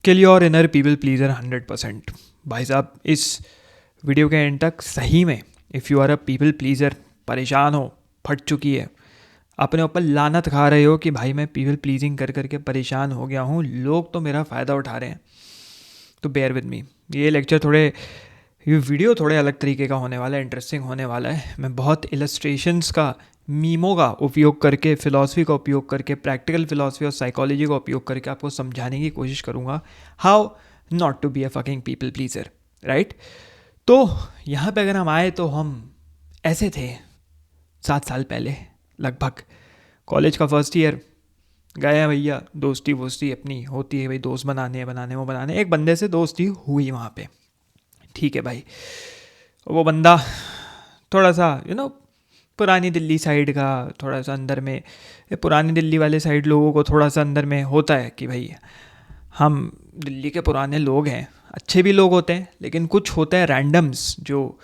Kill your inner people pleaser 100%। भाई साहब, इस वीडियो के एंड तक सही में if you are a people pleaser, परेशान हो, फट चुकी है, अपने ऊपर लानत खा रहे हो कि भाई मैं पीपल प्लीजिंग कर करके परेशान हो गया हूँ, लोग तो मेरा फ़ायदा उठा रहे हैं, तो बेयर विद मी। ये वीडियो थोड़े अलग तरीके का होने वाला है, इंटरेस्टिंग होने वाला है। मैं बहुत इलस्ट्रेशंस का, मीमों का उपयोग करके, फ़िलासफ़ी का उपयोग करके, प्रैक्टिकल फ़िलासफ़ी और साइकोलॉजी का उपयोग करके आपको समझाने की कोशिश करूँगा how not to be a fucking people pleaser, right. तो यहाँ पे अगर हम आए तो हम ऐसे थे 7 साल पहले लगभग, कॉलेज का फर्स्ट ईयर, गए हैं भैया, दोस्ती वोस्ती अपनी होती है भाई, दोस्त बनाने, एक बंदे से दोस्ती हुई वहाँ पे, ठीक है भाई। वो बंदा थोड़ा सा पुरानी दिल्ली साइड का, थोड़ा सा अंदर में, पुरानी दिल्ली वाले साइड लोगों को थोड़ा सा अंदर में होता है कि भाई हम दिल्ली के पुराने लोग हैं, अच्छे भी लोग होते हैं, लेकिन कुछ होते हैं रैंडम्स जो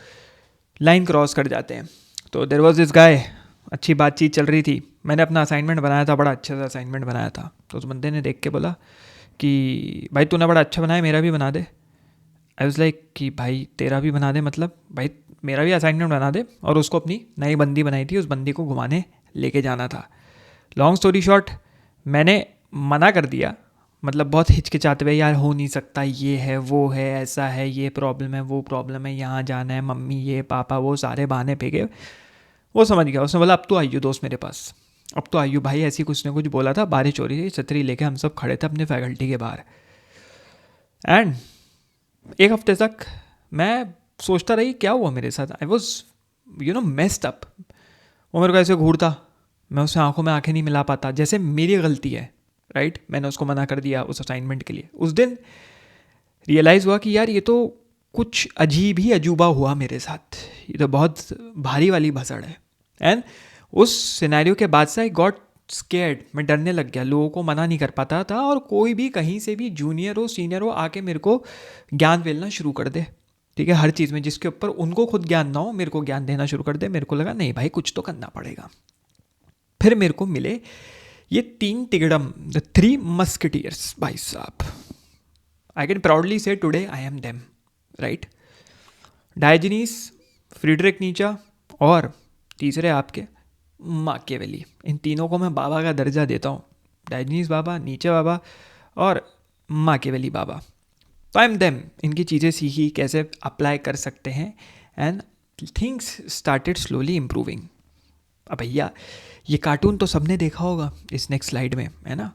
लाइन क्रॉस कर जाते हैं। तो देयर वाज दिस गाय, अच्छी बातचीत चल रही थी, मैंने अपना असाइनमेंट बनाया था, बड़ा अच्छा सा असाइनमेंट बनाया था। तो उस बंदे ने देख के बोला कि भाई तूने बड़ा अच्छा बनाया, मेरा भी बना दे। आई वाज लाइक कि भाई तेरा भी बना दे, मतलब भाई मेरा भी असाइनमेंट बना दे। और उसको अपनी नई बंदी बनाई थी, उस बंदी को घुमाने लेके जाना था। लॉन्ग स्टोरी शॉर्ट, मैंने मना कर दिया, मतलब बहुत हिचकिचाते हुए, यार हो नहीं सकता, ये है वो है, ऐसा है, ये प्रॉब्लम है, वो प्रॉब्लम है, यहाँ जाना है, मम्मी ये पापा वो, सारे बहाने फेंके। वो समझ गया, उसने बोला अब तो आइयो दोस्त मेरे पास, अब तो आइयो भाई। ऐसी कुछ ने कुछ बोला था, बारिश हो रही थी, छतरी लेके हम सब खड़े थे अपने फैकल्टी के बाहर। एंड एक हफ्ते तक मैं सोचता रही क्या हुआ मेरे साथ, आई वॉज मेस्ड अप। वो मेरे को ऐसे घूरता, मैं उससे आंखों में आंखें नहीं मिला पाता, जैसे मेरी गलती है, राइट। मैंने उसको मना कर दिया उस असाइनमेंट के लिए। उस दिन रियलाइज़ हुआ कि यार ये तो कुछ अजीब ही अजूबा हुआ मेरे साथ, ये तो बहुत भारी वाली भसड़ है। एंड उस सिनेरियो के बाद से आई गॉट स्केर्ड, मैं डरने लग गया, लोगों को मना नहीं कर पाता था, और कोई भी कहीं से भी जूनियर हो सीनियर हो आके मेरे को ज्ञान वेलना शुरू कर दे, ठीक है, हर चीज़ में जिसके ऊपर उनको खुद ज्ञान ना हो, मेरे को ज्ञान देना शुरू कर दे। मेरे को लगा नहीं भाई कुछ तो करना पड़ेगा। फिर मेरे को मिले ये 3 तिगड़म, द 3 मस्केटियर्स भाई साहब। I can proudly say today I am them, right. Diogenes, Friedrich Nietzsche, और तीसरे आपके माकियावेली। इन तीनों को मैं बाबा का दर्जा देता हूँ, डायजनीस बाबा, नीचे बाबा और माकियावेली बाबा। तो आई एम देम, इनकी चीज़ें सीखी कैसे अप्लाई कर सकते हैं, and things started slowly improving. अब भैया ये कार्टून तो सबने देखा होगा, इस नेक्स्ट स्लाइड में है ना,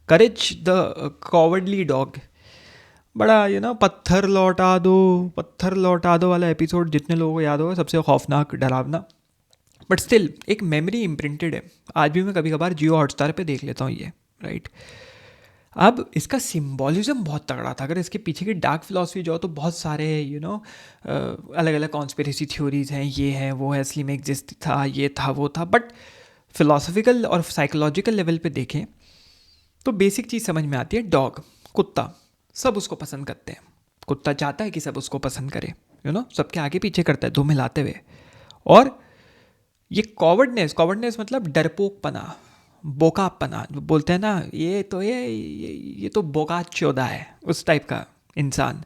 करेज द कॉवर्डली डॉग। बड़ा पत्थर लौटा दो वाला एपिसोड जितने लोगों को याद होगा, सबसे खौफनाक डरावना, बट स्टिल एक मेमोरी इम्प्रिंटेड है। आज भी मैं कभी कभार जियो हॉटस्टार पे देख लेता हूँ ये, राइट। अब इसका सिम्बॉलिज्म बहुत तगड़ा था, अगर इसके पीछे की डार्क फिलॉसफी जो तो बहुत सारे अलग अलग कॉन्स्पिरेसी थ्योरीज हैं, ये है वो है, असली में एग्जिस्ट था, ये था वो था। बट फिलोसफिकल और साइकोलॉजिकल लेवल पे देखें तो बेसिक चीज़ समझ में आती है। डॉग, कुत्ता, सब उसको पसंद करते हैं, कुत्ता चाहता है कि सब उसको पसंद करे, सबके आगे पीछे करता है, दो मिलाते हुए। और ये कॉवर्डनेस मतलब डरपोकपना, बोकापना, जो बोलते हैं ना, ये तो बोका चौदा है, उस टाइप का इंसान,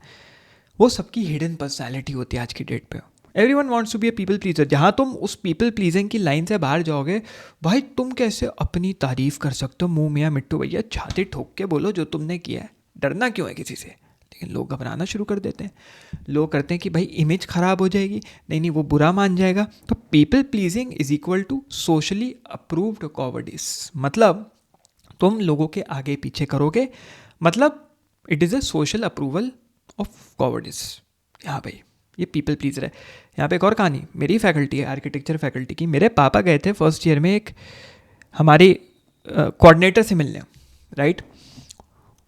वो सबकी हिडन पर्सनैलिटी होती है आज की डेट पे। Everyone wants to be a people pleaser. जहाँ तुम उस पीपल प्लीजिंग की लाइन से बाहर जाओगे, भाई तुम कैसे अपनी तारीफ कर सकते हो, मुंह मियाँ मिट्टू भैया, छाती ठोक के बोलो जो तुमने किया है, डरना क्यों है किसी से। लेकिन लोग घबराना शुरू कर देते हैं, लोग करते हैं कि भाई इमेज खराब हो जाएगी, नहीं वो बुरा मान जाएगा। तो people pleasing is equal to socially approved cowardice, मतलब तुम लोगों के आगे पीछे करोगे, मतलब it is a social approval of cowardice. हाँ भाई ये पीपल प्लीजर है। यहाँ पे एक और कहानी, मेरी फैकल्टी है आर्किटेक्चर फैकल्टी की, मेरे पापा गए थे फर्स्ट ईयर में एक हमारे कोऑर्डिनेटर से मिलने, राइट।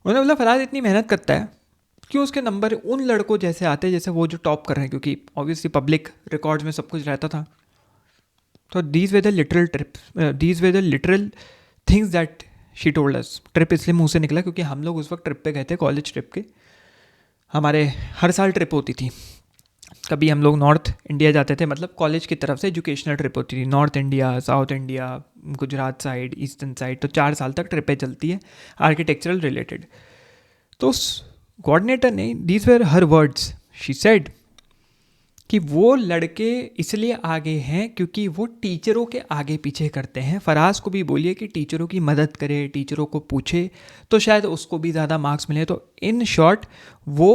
उन्होंने बोला फराज इतनी मेहनत करता है, क्यों उसके नंबर उन लड़कों जैसे आते हैं जैसे वो जो टॉप कर रहे हैं, क्योंकि ऑब्वियसली पब्लिक रिकॉर्ड्स में सब कुछ रहता था। तो these way the literal trips, these way the literal things that she told us. Trip इसलिए मुंह से निकला क्योंकि हम लोग उस वक्त ट्रिप पे गए थे, कॉलेज ट्रिप के। हमारे हर साल ट्रिप होती थी, कभी हम लोग नॉर्थ इंडिया जाते थे, मतलब कॉलेज की तरफ से एजुकेशनल ट्रिप होती थी, north India, south India, Gujarat side, eastern side. तो 4 साल तक ट्रिपें चलती है आर्किटेक्चरल रिलेटेड। तो उस कोऑर्डिनेटर ने, these were her words, she said कि वो लड़के इसलिए आगे हैं क्योंकि वो टीचरों के आगे पीछे करते हैं। फराज को भी बोलिए कि टीचरों की मदद करे, टीचरों को पूछे, तो शायद उसको भी ज़्यादा मार्क्स मिले। तो इन शॉर्ट वो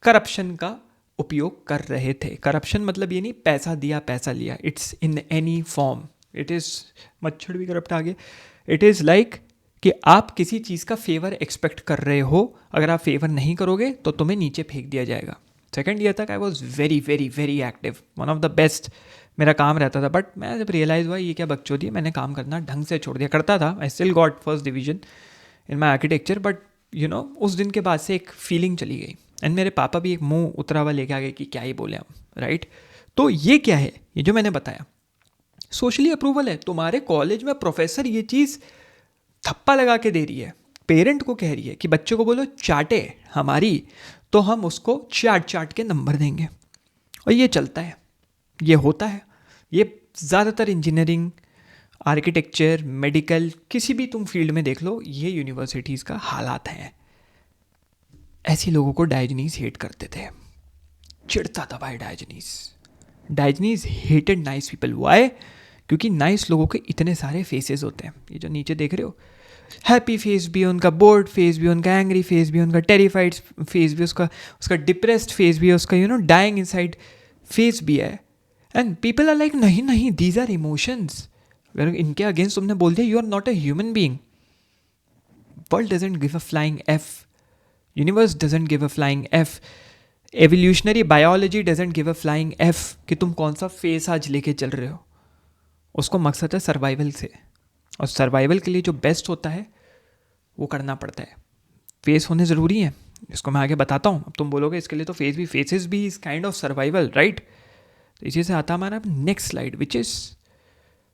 करप्शन का उपयोग कर रहे थे। करप्शन मतलब ये नहीं पैसा दिया पैसा लिया, it's in any form, it is, मच्छर भी करप्ट आगे, इट इज़ लाइक कि आप किसी चीज़ का फेवर एक्सपेक्ट कर रहे हो, अगर आप फेवर नहीं करोगे तो तुम्हें नीचे फेंक दिया जाएगा। सेकेंड ईयर तक I was very very very active, one of the best मेरा काम रहता था। बट मैं जब रियलाइज़ हुआ ये क्या बकचोदी है, मैंने काम करना ढंग से छोड़ दिया। करता था, I still got first division in my architecture, but you know उस दिन के बाद से एक फीलिंग चली गई। एंड मेरे पापा भी एक मुंह उतरा हुआ लेके आ गए कि क्या ही बोले हम, राइट। तो ये क्या है, ये जो मैंने बताया सोशली अप्रूवल है। तुम्हारे कॉलेज में प्रोफेसर ये चीज़ थप्पा लगा के दे रही है, पेरेंट को कह रही है कि बच्चे को बोलो चाटे हमारी, तो हम उसको चाट चाट के नंबर देंगे। और ये चलता है, ये होता है, ये ज़्यादातर इंजीनियरिंग, आर्किटेक्चर, मेडिकल, किसी भी तुम फील्ड में देख लो, ये यूनिवर्सिटीज़ का हालात हैं। ऐसे लोगों को डायोजनीज हेट करते थे, चिढ़ता था भाई Diogenes. Diogenes hated nice people, why? क्योंकि नाइस लोगों के इतने सारे फेसेस होते हैं। ये जो नीचे देख रहे हो, हैप्पी फेस भी है उनका, बोर्ड फेस भी है उनका, एंग्री फेस भी है उनका, टेरिफाइड फेस भी उसका डिप्रेस्ड फेस भी है उसका, you know dying inside face भी है। एंड पीपल आर लाइक नहीं नहीं, दीज आर इमोशंस। अगर इनके अगेंस्ट तुमने बोल दिया you are not a human being, world doesn't give a flying F, universe doesn't give a flying F, evolutionary biology doesn't give a flying F कि तुम कौन सा फेस आज लेके चल रहे हो। उसको मकसद है सर्वाइवल से, और सर्वाइवल के लिए जो बेस्ट होता है वो करना पड़ता है। फेस होने ज़रूरी है, इसको मैं आगे बताता हूँ। अब तुम बोलोगे इसके लिए तो फेस भी, फेसेस भी is kind of survival, right. तो इसी से आता हमारा नेक्स्ट स्लाइड, विच इज़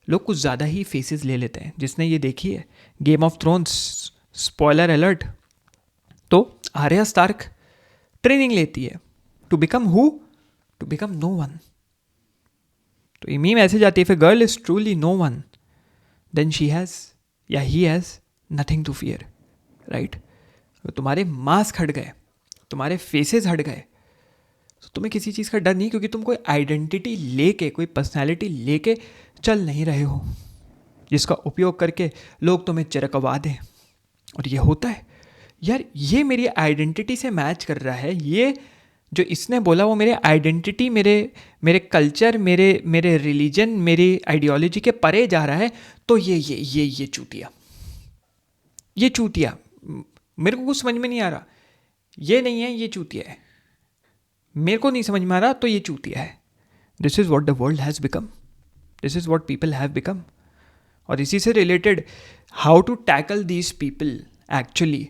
लोग कुछ ज़्यादा ही फेसेस ले लेते हैं। जिसने ये देखी है Game of Thrones, spoiler alert, तो आर्या स्टार्क ट्रेनिंग लेती है to become who, to become no one. तो ये मीम ऐसे जाती है, if a girl is truly no one then she has या he has nothing to fear, right. अगर तुम्हारे मास्क हट गए, तुम्हारे फेसेस हट गए, तो तुम्हें किसी चीज़ का डर नहीं, क्योंकि तुम कोई आइडेंटिटी लेके, कोई पर्सनैलिटी लेके चल नहीं रहे हो जिसका उपयोग करके लोग तुम्हें चिरकवा दें। और ये होता है यार, ये मेरी आइडेंटिटी से मैच कर रहा है, ये जो इसने बोला वो मेरे आइडेंटिटी, मेरे कल्चर, मेरे रिलीजन, मेरी आइडियोलॉजी के परे जा रहा है। तो ये चूतिया, ये चूतिया, मेरे को कुछ समझ में नहीं आ रहा, ये नहीं है, ये चूतिया है, मेरे को नहीं समझ में आ रहा, तो ये चूतिया है। This is what the world has become, this is what people have become. और इसी से related how to tackle these people actually,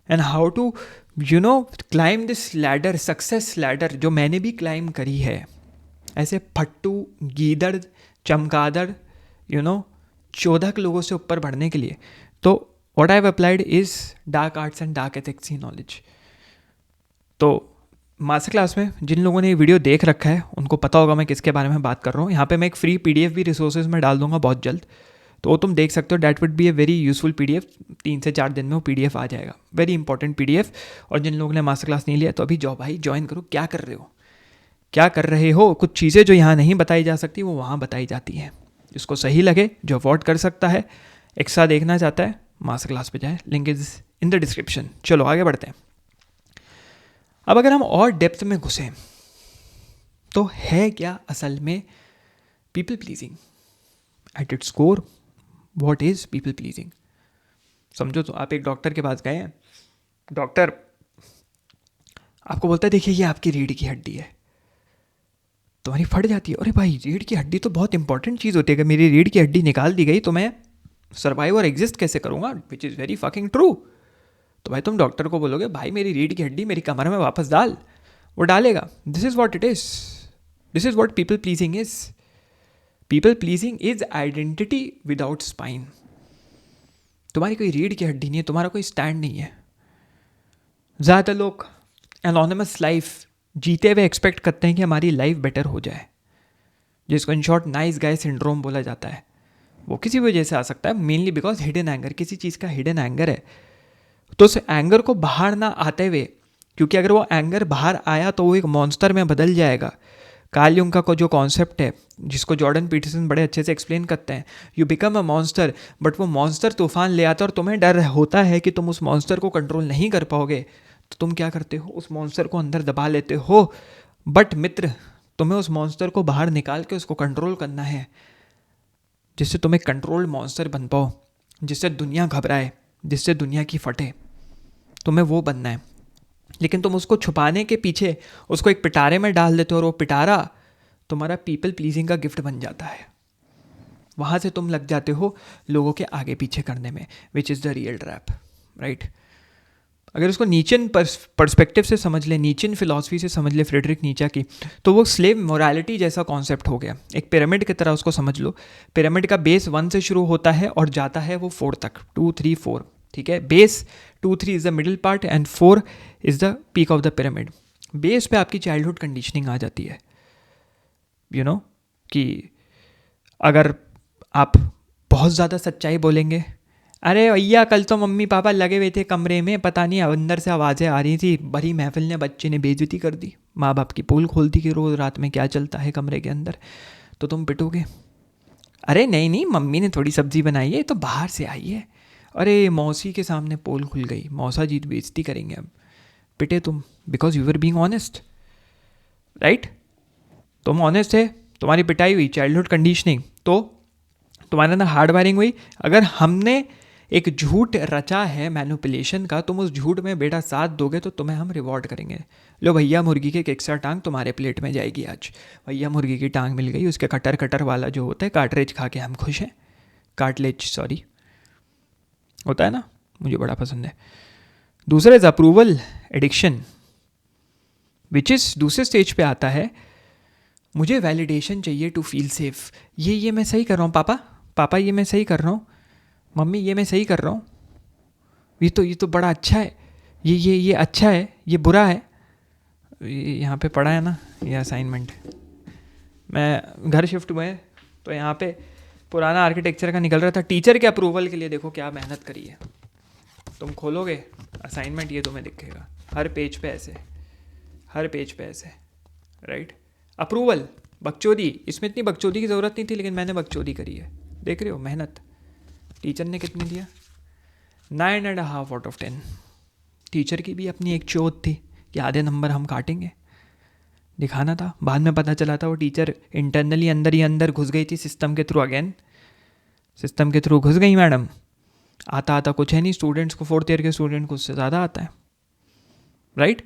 and how to you know climb this ladder, success ladder, जो मैंने भी क्लाइम करी है। ऐसे फट्टू, गीदड़, चमगादड़, यू नो 14 लोगों से ऊपर बढ़ने के लिए। तो what I have applied is dark arts and dark ethics knowledge. तो मास्टर क्लास में जिन लोगों ने ये वीडियो देख रखा है उनको पता होगा मैं किसके बारे में बात कर रहा हूँ। यहाँ पे मैं एक फ्री PDF भी रिसोर्सेज में डाल दूंगा बहुत जल्द, तो वो तुम देख सकते हो। That would be a very useful PDF, 3 से 4 दिन में वो PDF आ जाएगा, वेरी इंपॉर्टेंट PDF। और जिन लोगों ने मास्टर क्लास नहीं लिया तो अभी जाओ भाई, ज्वाइन करो। क्या कर रहे हो, क्या कर रहे हो? कुछ चीज़ें जो यहाँ नहीं बताई जा सकती वो वहाँ बताई जाती हैं। जिसको सही लगे, जो अफोर्ड कर सकता है, एक्स्ट्रा देखना चाहता है, मास्टर क्लास पे जाए, link is in the description. चलो आगे बढ़ते हैं। अब अगर हम और डेप्थ में घुसें तो है क्या असल में people pleasing? At its core what is people pleasing? समझो तो आप एक डॉक्टर के पास गए हैं, डॉक्टर आपको बोलता है देखिए ये आपकी रीढ़ की हड्डी है, तुम्हारी फट जाती है। अरे भाई रीढ़ की हड्डी तो बहुत इंपॉर्टेंट चीज़ होती है, अगर मेरी रीढ़ की हड्डी निकाल दी गई तो मैं सर्वाइव और एग्जिस्ट कैसे करूँगा, which is very fucking true. तो भाई तुम डॉक्टर को बोलोगे भाई मेरी रीढ़ की हड्डी मेरी कमर में वापस डाल, वो डालेगा। This is what it is, this is what people pleasing is. People pleasing is identity without spine. तुम्हारी कोई रीढ़ की हड्डी नहीं है, तुम्हारा कोई स्टैंड नहीं है। ज़्यादातर लोग एनोनिमस लाइफ जीते हुए एक्सपेक्ट करते हैं कि हमारी लाइफ बेटर हो जाए, जिसको in short nice guy syndrome बोला जाता है। वो किसी वजह से आ सकता है, मेनली बिकॉज हिडन एंगर, किसी चीज़ का हिडन एंगर है। तो उस एंगर को बाहर ना आते हुए क्योंकि अगर वो एंगर बाहर आया तो वो एक मॉन्स्टर में बदल जाएगा। कार्ल युंग का जो कॉन्सेप्ट है, जिसको जॉर्डन पीटरसन बड़े अच्छे से एक्सप्लेन करते हैं, you become a monster, but वो मॉन्स्टर तूफान ले आता है और तुम्हें डर होता है कि तुम उस मॉन्स्टर को कंट्रोल नहीं कर पाओगे, तो तुम क्या करते हो, उस मॉन्स्टर को अंदर दबा लेते हो। बट मित्र, तुम्हें उस मॉन्स्टर को बाहर निकाल के उसको कंट्रोल करना है, जिससे तुम एक कंट्रोल्ड मॉन्स्टर बन पाओ, जिससे दुनिया घबराए, जिससे दुनिया की फटे। तुम्हें वो बनना है। लेकिन तुम उसको छुपाने के पीछे उसको एक पिटारे में डाल देते हो और वो पिटारा तुम्हारा पीपल प्लीजिंग का गिफ्ट बन जाता है। वहाँ से तुम लग जाते हो लोगों के आगे पीछे करने में, which is the real trap, right. अगर उसको नीचन पर्सपेक्टिव से समझ ले, नीचन फिलॉसफी से समझ ले फ्रेडरिक नीचा की, तो वो स्लेव मोरालिटी जैसा कॉन्सेप्ट हो गया। एक पिरामिड की तरह उसको समझ लो। पिरामिड का बेस 1 से शुरू होता है और जाता है वो 4 तक, 2 3 4, ठीक है। Base 2 3 is the middle part and 4 is the peak of the pyramid. Base पे आपकी चाइल्डहुड कंडीशनिंग आ जाती है, यू नो, कि अगर आप बहुत ज़्यादा सच्चाई बोलेंगे, अरे भैया कल तो मम्मी पापा लगे हुए थे कमरे में, पता नहीं अंदर से आवाज़ें आ रही थी, भरी महफिल ने बच्चे ने बेइज्जती कर दी, माँ बाप की पोल खोल दी कि रोज़ रात में क्या चलता है कमरे के अंदर, तो तुम पिटोगे। अरे नहीं नहीं, मम्मी ने थोड़ी सब्जी बनाई है तो बाहर से आई है। अरे मौसी के सामने पोल खुल गई, मौसा जी बेइज्जती करेंगे, अब पिटे तुम, because you were being honest, right. तुम ऑनेस्ट है, तुम्हारी पिटाई हुई, चाइल्डहुड कंडीशनिंग, तो तुम्हारे अंदर हार्ड वायरिंग हुई। अगर हमने एक झूठ रचा है मैनिपुलेशन का, तुम उस झूठ में बेटा साथ दोगे तो तुम्हें हम रिवॉर्ड करेंगे। लो भैया मुर्गी की एक्स्ट्रा टांग तुम्हारे प्लेट में जाएगी आज। भैया मुर्गी की टांग मिल गई, उसके कटर कटर वाला जो होता है कार्टरेज खा के हम खुश हैं। कार्टलेज सॉरी होता है ना, मुझे बड़ा पसंद है। दूसरा is approval addiction, which is दूसरे स्टेज पे आता है। मुझे वैलिडेशन चाहिए टू फील सेफ। ये मैं सही कर रहा हूँ पापा ये मैं सही कर रहा हूँ, मम्मी ये मैं सही कर रहा हूँ, ये तो बड़ा अच्छा है, ये अच्छा है, ये बुरा है। यहाँ पे पढ़ा है ना ये असाइनमेंट, मैं घर शिफ्ट हुए तो यहाँ पे पुराना आर्किटेक्चर का निकल रहा था। टीचर के अप्रूवल के लिए देखो क्या मेहनत करी है। तुम खोलोगे असाइनमेंट, ये तुम्हें दिखेगा हर पेज पे ऐसे, हर पेज पे ऐसे, राइट। अप्रूवल, बकचोदी, इसमें इतनी बकचोदी की ज़रूरत नहीं थी लेकिन मैंने बकचोदी करी है। देख रहे हो मेहनत, टीचर ने कितनी दिया, 9.5 आउट ऑफ 10। टीचर की भी अपनी एक चोट थी कि आधे नंबर हम काटेंगे, दिखाना था। बाद में पता चला था वो टीचर इंटरनली अंदर ही अंदर घुस गई थी सिस्टम के थ्रू, अगेन सिस्टम के थ्रू घुस गई मैडम। आता कुछ है नहीं, स्टूडेंट्स को 4th ईयर के स्टूडेंट को उससे ज़्यादा आता है, राइट।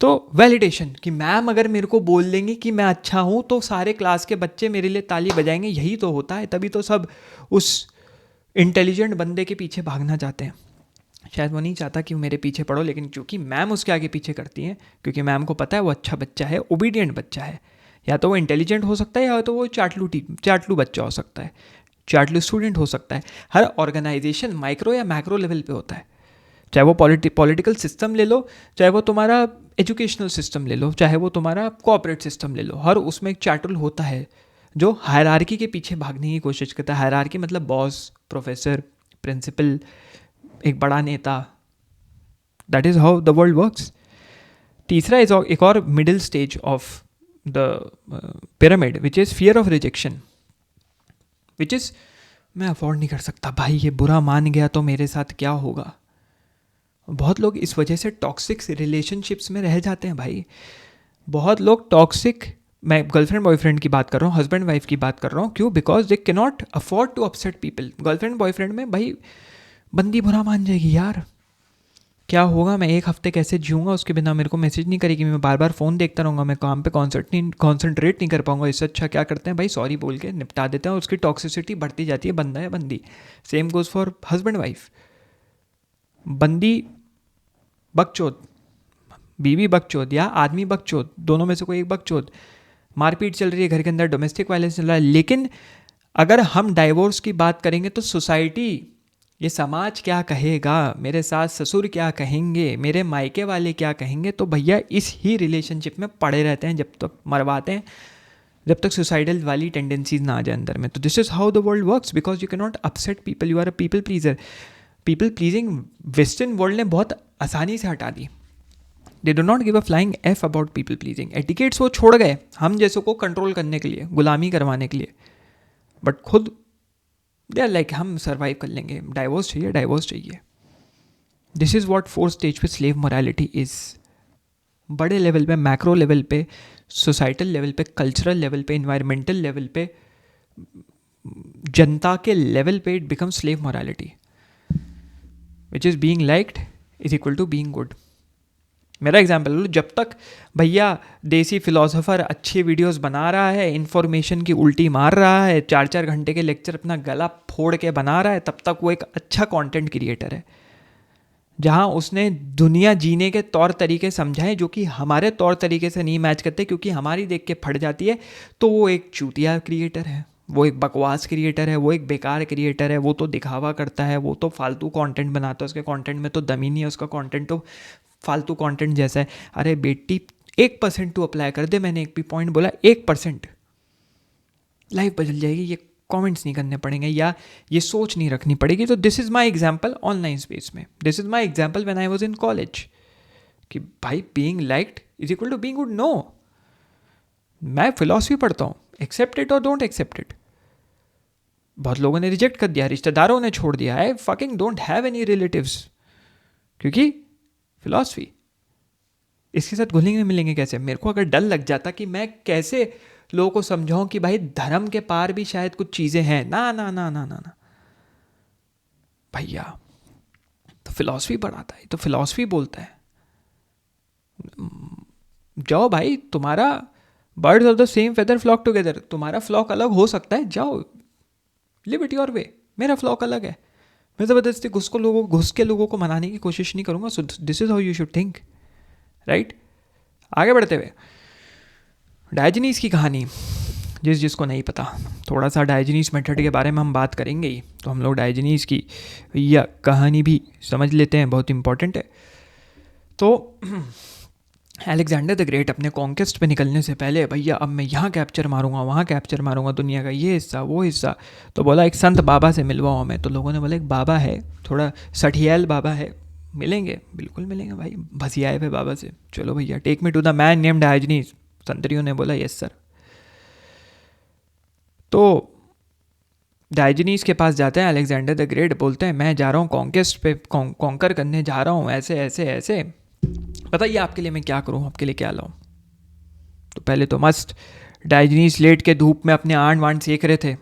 तो वैलिडेशन कि मैम अगर मेरे को बोल देंगे कि मैं अच्छा हूँ तो सारे क्लास के बच्चे मेरे लिए ताली बजाएंगे, यही तो होता है। तभी तो सब उस इंटेलिजेंट बंदे के पीछे भागना चाहते हैं। शायद वो नहीं चाहता कि वो मेरे पीछे पढ़ो, लेकिन क्योंकि मैम उसके आगे पीछे करती हैं, क्योंकि मैम को पता है वो अच्छा बच्चा है, ओबीडियंट बच्चा है। या तो वो इंटेलिजेंट हो सकता है या तो वो चाटलू बच्चा हो सकता है, चाटलू स्टूडेंट हो सकता है। हर ऑर्गेनाइजेशन माइक्रो या मैक्रो लेवल पे होता है, चाहे वो पॉलिटिकल सिस्टम ले लो, चाहे वो तुम्हारा एजुकेशनल सिस्टम ले लो, चाहे वो तुम्हारा कोऑपरेट सिस्टम ले लो। हर उसमें एक चाटुल होता है जो हायरार्की के पीछे भागने की कोशिश करता है। हायरार्की मतलब बॉस, प्रोफेसर, प्रिंसिपल, एक बड़ा नेता। That is how the world works. तीसरा इज एक और middle stage of the pyramid which is fear of rejection, which is मैं अफोर्ड नहीं कर सकता भाई, ये बुरा मान गया तो मेरे साथ क्या होगा। बहुत लोग इस वजह से टॉक्सिक रिलेशनशिप्स में रह जाते हैं भाई। बहुत लोग टॉक्सिक, मैं गर्लफ्रेंड बॉयफ्रेंड की बात कर रहा हूँ, हस्बैंड वाइफ की बात कर रहा हूँ। क्यों? Because they can not afford to upset people. Girlfriend boyfriend में भाई बंदी बुरा मान जाएगी, यार क्या होगा, मैं 1 हफ्ते कैसे जीऊँगा उसके बिना, मेरे को मैसेज नहीं करेगी, मैं बार बार फ़ोन देखता रहूँगा, मैं काम पे कॉन्सेंट्रेट नहीं कर पाऊँगा। इससे अच्छा क्या करते हैं भाई, सॉरी बोल के निपटा देते हैं और उसकी टॉक्सिसिटी बढ़ती जाती है, बंदा है बंदी। Same goes for husband wife. बंदी बकचोद, बीवी बकचोद या आदमी बकचोद, दोनों में से कोई एक बकचोद, मारपीट चल रही है घर के अंदर, डोमेस्टिक वायलेंस चल रहा है। लेकिन अगर हम डाइवोर्स की बात करेंगे तो सोसाइटी, ये समाज क्या कहेगा, मेरे सास ससुर क्या कहेंगे, मेरे मायके वाले क्या कहेंगे, तो भैया इस ही रिलेशनशिप में पड़े रहते हैं जब तक मरवाते हैं, जब तक सुसाइडल वाली टेंडेंसीज ना आ जाए अंदर में। तो this is how the world works, because you can not upset people, you are a people pleaser. People pleasing western world ने बहुत आसानी से हटा दी। They do not give a flying F about people pleasing. Etiquettes वो छोड़ गए हम जैसों को कंट्रोल करने के लिए, गुलामी करवाने के लिए, बट खुद दे आर लाइक हम सर्वाइव कर लेंगे, डाइवोर्स चाहिए, डाइवोर्स चाहिए. This is what fourth stage पे स्लेव मोरालिटी इज़. बड़े लेवल पे, मैक्रो लेवल पे, सोसाइटल लेवल पे, कल्चरल लेवल पे, इन्वायरमेंटल लेवल पे, जनता के लेवल पे it become slave morality, which is being liked is equal to being good. मेरा एग्जाम्पल लो, जब तक भैया देसी फिलोसोफर अच्छी वीडियोस बना रहा है, इन्फॉर्मेशन की उल्टी मार रहा है, 4-4 घंटे के लेक्चर अपना गला फोड़ के बना रहा है, तब तक वो एक अच्छा कंटेंट क्रिएटर है. जहाँ उसने दुनिया जीने के तौर तरीके समझाए जो कि हमारे तौर तरीके से नहीं मैच करते, क्योंकि हमारी देख के फट जाती है, तो वो एक चूतिया क्रिएटर है, वो एक बकवास क्रिएटर है, वो एक बेकार क्रिएटर है, वो तो दिखावा करता है, वो तो फालतू कंटेंट बनाता है, उसके कंटेंट में तो दम ही नहीं है, उसका कंटेंट तो फालतू कंटेंट जैसा है. अरे बेटी 1% तू अप्लाई कर दे, मैंने एक भी पॉइंट बोला, 1%, लाइफ बदल जाएगी. ये कमेंट्स नहीं करने पड़ेंगे या ये सोच नहीं रखनी पड़ेगी. तो this is my example online space में, this is my example when I was in college, कि भाई being liked is equal to being good. No, मैं फिलॉसफी पढ़ता हूँ, एक्सेप्ट इट और डोंट एक्सेप्ट इट. बहुत लोगों ने रिजेक्ट कर दिया, रिश्तेदारों ने छोड़ दिया. I fucking don't have any relatives, क्योंकि फिलॉसफी, इसके साथ घुलेंगे मिलेंगे कैसे. मेरे को अगर डर लग जाता कि मैं कैसे लोगों को समझाऊं कि भाई धर्म के पार भी शायद कुछ चीज़ें हैं, ना ना ना ना ना ना भैया, तो फिलॉसफी पढ़ाता है, तो फिलॉसफी बोलता है जाओ भाई, तुम्हारा birds of the same feather flock together, तुम्हारा फ्लॉक अलग हो सकता है, जाओ लिव इट योर वे, मेरा फ्लॉक अलग है. मैं ज़बरदस्ती घुस के लोगों को मनाने की कोशिश नहीं करूँगा. So this is how you should think, right. आगे बढ़ते हुए डायोजनीज की कहानी, जिसको नहीं पता, थोड़ा सा डायोजनीज मेथड के बारे में हम बात करेंगे ही, तो हम लोग डायोजनीज की या कहानी भी समझ लेते हैं, बहुत इंपॉर्टेंट है. तो अलेक्जेंडर द ग्रेट अपने कॉन्क्वेस्ट पे निकलने से पहले, भैया अब मैं यहाँ कैप्चर मारूंगा, वहाँ कैप्चर मारूंगा, दुनिया का ये हिस्सा वो हिस्सा. तो बोला एक संत बाबा से मिलवाओ हमें. तो लोगों ने बोला एक बाबा है, थोड़ा सठियाल बाबा है, मिलेंगे, बिल्कुल मिलेंगे भाई, भसियाए पे बाबा से. चलो भैया, take me to the man named Diogenes. संतरियों ने बोला यस सर. तो डायोजनीज के पास जाते हैं अलेक्जेंडर द ग्रेट, बोलते हैं मैं जा रहा हूँ कॉन्क्वेस्ट पे, कॉन्कर करने जा रहा हूँ, ऐसे ऐसे ऐसे, बताइए आपके लिए मैं क्या करूँ, आपके लिए क्या लाऊं. तो पहले तो मस्त डायोजनीज लेट के धूप में अपने आंड वांड सेक रहे थे,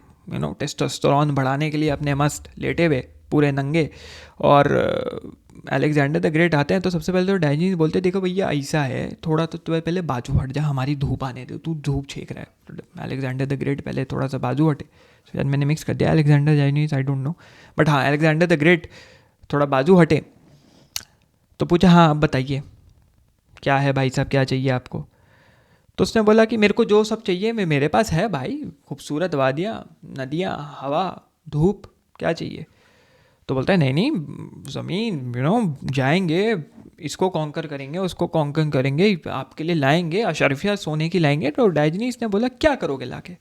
टेस्टोस्टेरोन बढ़ाने के लिए अपने मस्त लेटे हुए पूरे नंगे. और अलेक्जेंडर द ग्रेट आते हैं, तो सबसे पहले तो डायोजनीज बोलते देखो भैया ऐसा है, थोड़ा तो तुम्हें पहले बाजू हट जा, हमारी धूप आने दो, तू धूप छेक रहा है. तो अलेक्जेंडर द ग्रेट पहले थोड़ा सा बाजू हटे, शायद मैंने मिक्स कर दिया Alexander Diogenes, I don't know, but हाँ अलेक्जेंडर द ग्रेट थोड़ा बाजू हटे. तो पूछा हाँ अब बताइए क्या है भाई साहब, क्या चाहिए आपको. तो उसने बोला कि मेरे को जो सब चाहिए मेरे पास है भाई, खूबसूरत वादियाँ, नदियाँ, हवा, धूप, क्या चाहिए. तो बोलता है नहीं नहीं, ज़मीन, जाएंगे, इसको कॉन्कर करेंगे, उसको कॉन्कर करेंगे, आपके लिए लाएंगे, अशरफिया सोने की लाएंगे. तो डायोजनीज ने बोला क्या करोगे लाके.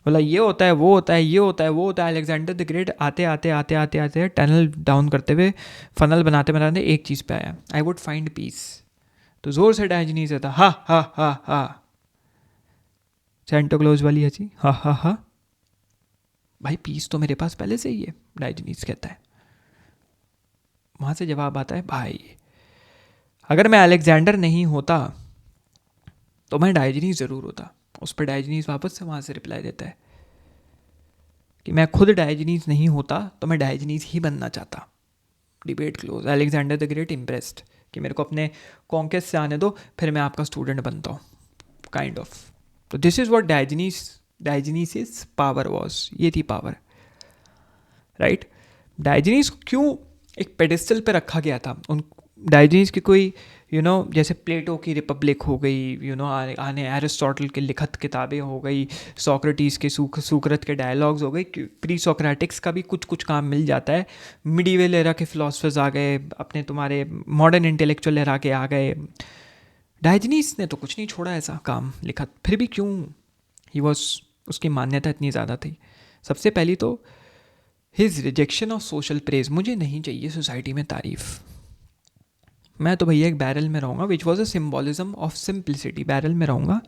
बोला ये होता है, वो होता है, ये होता है, वो होता है. अलेक्जेंडर द ग्रेट आते आते आते आते आते टनल डाउन करते हुए, फनल बनाते बनाते एक चीज़ पे आया, आई वुड फाइंड पीस. तो ज़ोर से डायोजनीज आता हा हा हा हा, सेंटा क्लॉज वाली हंसी, हा हा हा. भाई पीस तो मेरे पास पहले से ही है, डायोजनीज कहता है. वहाँ से जवाब आता है भाई अगर मैं अलेक्जेंडर नहीं होता तो मैं डायोजनीज ज़रूर होता. उस पर डायोजनीज वापस से वहाँ से रिप्लाई देता है कि मैं खुद डायोजनीज नहीं होता तो मैं डायोजनीज ही बनना चाहता. Debate close. Alexander the great impressed कि मेरे को अपने कॉन्क्वेस्ट से आने दो, फिर मैं आपका स्टूडेंट बनता हूँ, काइंड ऑफ. तो this is what Diogenes power was, ये थी पावर, राइट. डायोजनीज को क्यों एक पेडिस्टल पे रखा गया था. उन डायोजनीज की कोई जैसे प्लेटो की रिपब्लिक हो गई, आने एरिस्टोटल के लिखत किताबें हो गई, सोक्रेटिस के सुकरत के डायलॉग्स हो गई, प्री सोक्रेटिक्स का भी कुछ कुछ काम मिल जाता है. मिडीवल एरा के फिलोसफर्स आ गए, अपने तुम्हारे मॉडर्न इंटेलेक्चुअल एरा के आ गए. डायोजनीज ने तो कुछ नहीं छोड़ा ऐसा काम लिखत. फिर भी क्यों ही वॉज, उसकी मान्यता इतनी ज़्यादा थी. सबसे पहली तो his rejection of social praise. मुझे नहीं चाहिए सोसाइटी में तारीफ, मैं तो भैया एक बैरल में रहूँगा, which was a symbolism of simplicity, barrel में रहूँगा।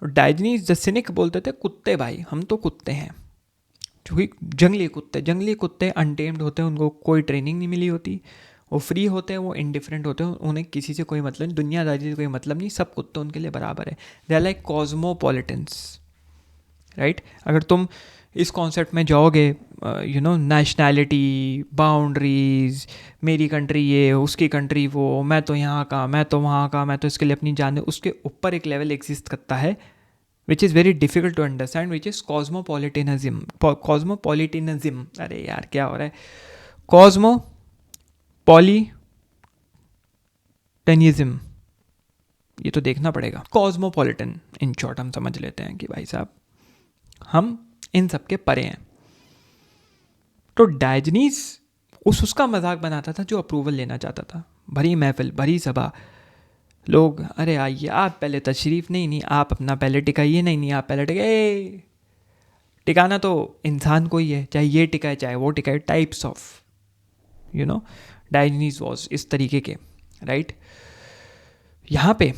और डायजनीज द सिनिक बोलते थे कुत्ते भाई, हम तो कुत्ते हैं, क्योंकि जंगली कुत्ते अनटेम्ड होते हैं, उनको कोई ट्रेनिंग नहीं मिली होती, वो फ्री होते हैं, वो इंडिफरेंट होते हैं, उन्हें किसी से कोई मतलब नहीं, दुनियादारी से कोई मतलब नहीं, सब कुत्ते उनके लिए बराबर है। They are like cosmopolitans, right. अगर तुम इस कॉन्सेप्ट में जाओगे, नेशनैलिटी, बाउंड्रीज, मेरी कंट्री ये, उसकी कंट्री वो, मैं तो यहाँ का, मैं तो वहाँ का, मैं तो इसके लिए अपनी जान, उसके ऊपर एक लेवल एग्जिस्ट करता है which is very difficult to understand, which is cosmopolitanism. Cosmopolitanism, अरे यार क्या हो रहा है, cosmopolitanism, ये तो देखना पड़ेगा। कॉस्मोपॉलिटन इन शॉर्ट हम समझ लेते हैं कि भाई साहब हम इन सब के परे हैं। तो डायजनीस उसका मजाक बनाता था जो अप्रूवल लेना चाहता था, भरी महफिल, भरी सभा, लोग अरे आइए आप पहले तशरीफ़, नहीं आप अपना पहले टिकाइए, नहीं आप पहले टिकाए। टिकाना तो इंसान को ही है, चाहे ये टिकाए चाहे वो टिकाए, टाइप्स ऑफ डायजनीज वॉज इस तरीके के, राइट। यहाँ पे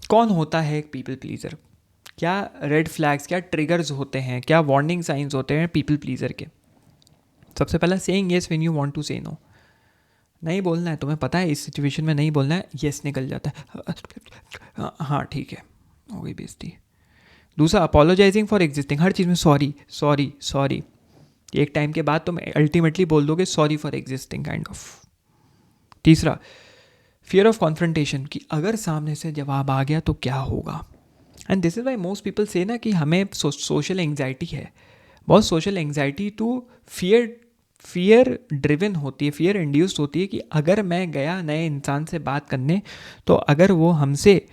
कौन होता है एक पीपल प्लीज़र, क्या रेड फ्लैग्स, क्या ट्रिगर्स होते हैं, क्या वार्निंग साइंस होते हैं पीपल प्लीज़र के। सबसे पहला, saying yes when you want to say no, नहीं बोलना है, तुम्हें पता है इस सिचुएशन में नहीं बोलना है, येस निकल जाता है, हाँ ठीक है, हो गई बेइज्जती। दूसरा, अपोलोजाइजिंग फॉर एग्जिस्टिंग, हर चीज़ में सॉरी, एक टाइम के बाद तुम अल्टीमेटली बोल दोगे sorry for existing kind of. तीसरा, फियर ऑफ कॉन्फ्रंटेशन, कि अगर सामने से जवाब आ गया तो क्या होगा। And this is why most people say ना कि हमें सोशल एंग्जाइटी है, बहुत सोशल एंग्जाइटी टू फियर ड्रिवन होती है, फियर इंड्यूस्ड होती है, कि अगर मैं गया नए इंसान से बात करने तो अगर वो हमसे